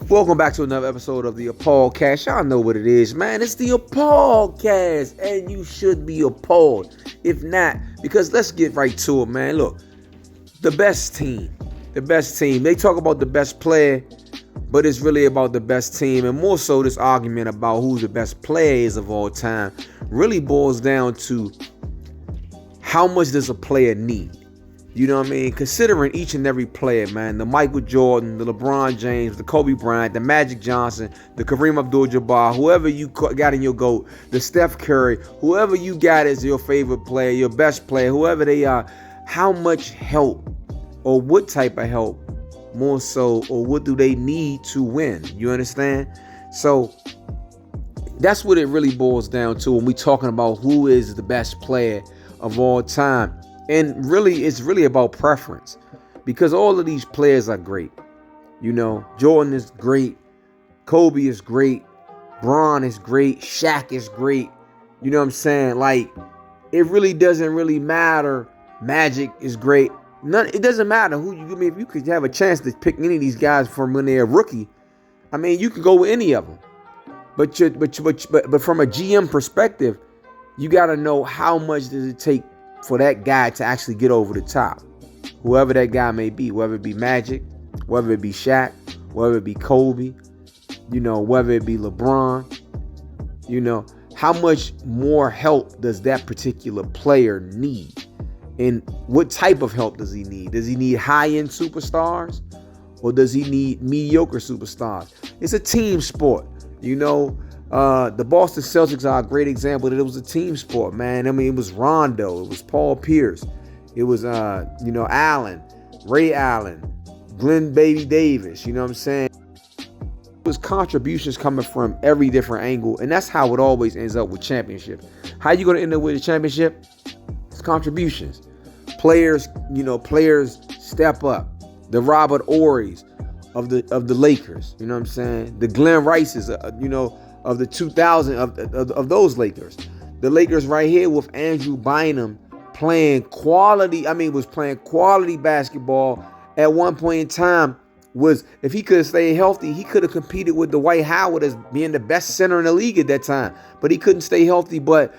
Welcome back to another episode of the Appallcast. Y'all know what it is, man. It's the Appallcast, and you should be appalled. If not, because let's get right to it, man. Look, the best team. They talk about the best player, but it's really about the best team. And more so, this argument about who the best player is of all time really boils down to how much does a player need? You know what I mean? Considering each and every player, man, the Michael Jordan, the LeBron James, the Kobe Bryant, the Magic Johnson, the Kareem Abdul-Jabbar, whoever you got in your GOAT, the Steph Curry, whoever you got as your favorite player, your best player, whoever they are, how much help or what type of help more so, or what do they need to win? You understand? So that's what it really boils down to when we talking about who is the best player of all time. And really, it's really about preference, because all of these players are great. You know, Jordan is great. Kobe is great. Bron is great. Shaq is great. You know what I'm saying? Like, it really doesn't really matter. Magic is great. It doesn't matter who you give me. If you could have a chance to pick any of these guys from when they're a rookie, I mean, you could go with any of them. But from a GM perspective, you got to know how much does it take for that guy to actually get over the top. Whoever that guy may be, whether it be Magic, whether it be Shaq, whether it be Kobe, you know, whether it be LeBron, you know, how much more help does that particular player need? And what type of help does he need? Does he need high-end superstars, or does he need mediocre superstars? It's a team sport, you know. The Boston Celtics are a great example that it was a team sport, man. I mean, it was Rondo, it was Paul Pierce, it was Allen, Ray Allen, Glenn Baby Davis. You know what I'm saying? It was contributions coming from every different angle, and that's how it always ends up with championships. How you gonna end up with a championship? It's contributions. Players step up. The Robert Ory's of the Lakers. You know what I'm saying? The Glenn Rices, of the 2000 of those Lakers. The Lakers right here with Andrew Bynum playing quality basketball at one point in time. Was, if he could have stayed healthy, he could have competed with Dwight Howard as being the best center in the league at that time. But he couldn't stay healthy. But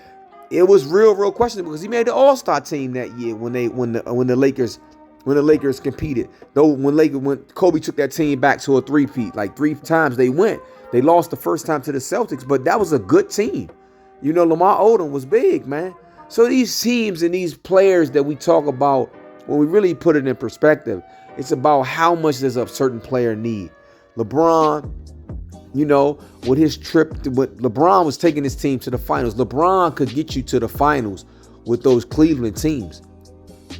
it was real questionable, because he made the All-Star team that year when the Lakers competed. Though when Kobe took that team back to a three-peat, like 3 times they went. They lost the first time to the Celtics, but that was a good team. You know, Lamar Odom was big, man. So these teams and these players that we talk about, when we really put it in perspective, it's about how much does a certain player need. LeBron, you know, with his trip, LeBron was taking his team to the finals. LeBron could get you to the finals with those Cleveland teams,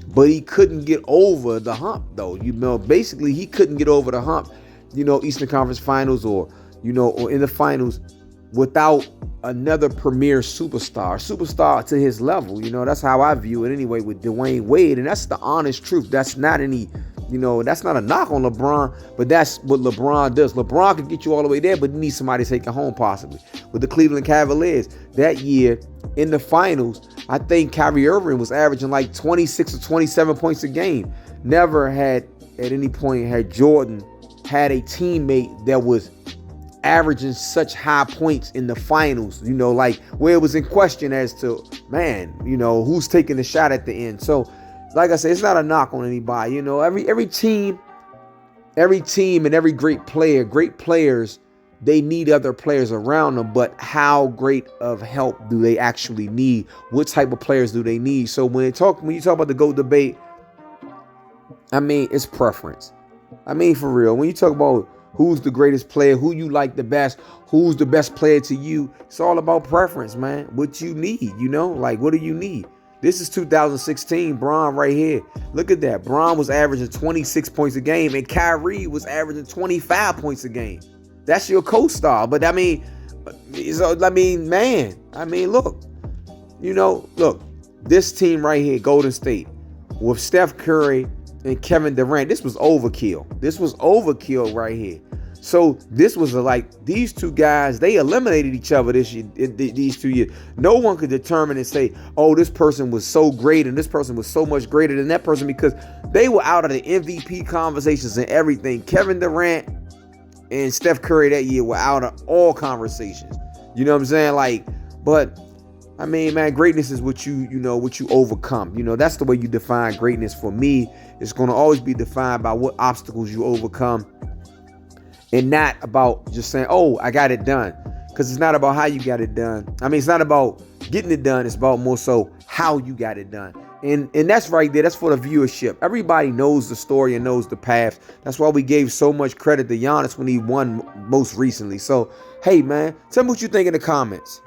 but he couldn't get over the hump, though. You know, basically, he couldn't get over the hump, you know, Eastern Conference Finals or in the finals without another premier superstar to his level. You know, that's how I view it anyway with Dwayne Wade. And that's the honest truth. That's not that's not a knock on LeBron, but that's what LeBron does. LeBron can get you all the way there, but you need somebody to take it home possibly. With the Cleveland Cavaliers that year in the finals, I think Kyrie Irving was averaging like 26 or 27 points a game. Never had at any point had Jordan had a teammate that was averaging such high points in the finals, you know, like where it was in question as to, man, you know, who's taking the shot at the end. So, like I said, it's not a knock on anybody. You know, every team and every great players, they need other players around them. But how great of help do they actually need? What type of players do they need? So when you talk about the GOAT debate, I mean, it's preference. I mean, for real, when you talk about who's the greatest player, who you like the best, who's the best player to you, it's all about preference, man. What you need, you know, like, what do you need? This is 2016, Bron right here. Look at that. Bron was averaging 26 points a game, and Kyrie was averaging 25 points a game. That's your co-star. But look, this team right here, Golden State, with Steph Curry and Kevin Durant, this was overkill. This was overkill right here. So this was these two guys, they eliminated each other these 2 years. No one could determine and say, oh, this person was so great and this person was so much greater than that person, because they were out of the MVP conversations and everything. Kevin Durant And Steph Curry that year were out of all conversations. You know what I'm saying? Like, but I mean, man, greatness is what you overcome. That's the way you define greatness for me. It's going to always be defined by what obstacles you overcome, and not about just saying, oh, I got it done. Because it's not about how you got it done. I mean, it's not about getting it done. It's about more so how you got it done. And that's right there. That's for the viewership. Everybody knows the story and knows the path. That's why we gave so much credit to Giannis when he won most recently. So, hey, man, tell me what you think in the comments.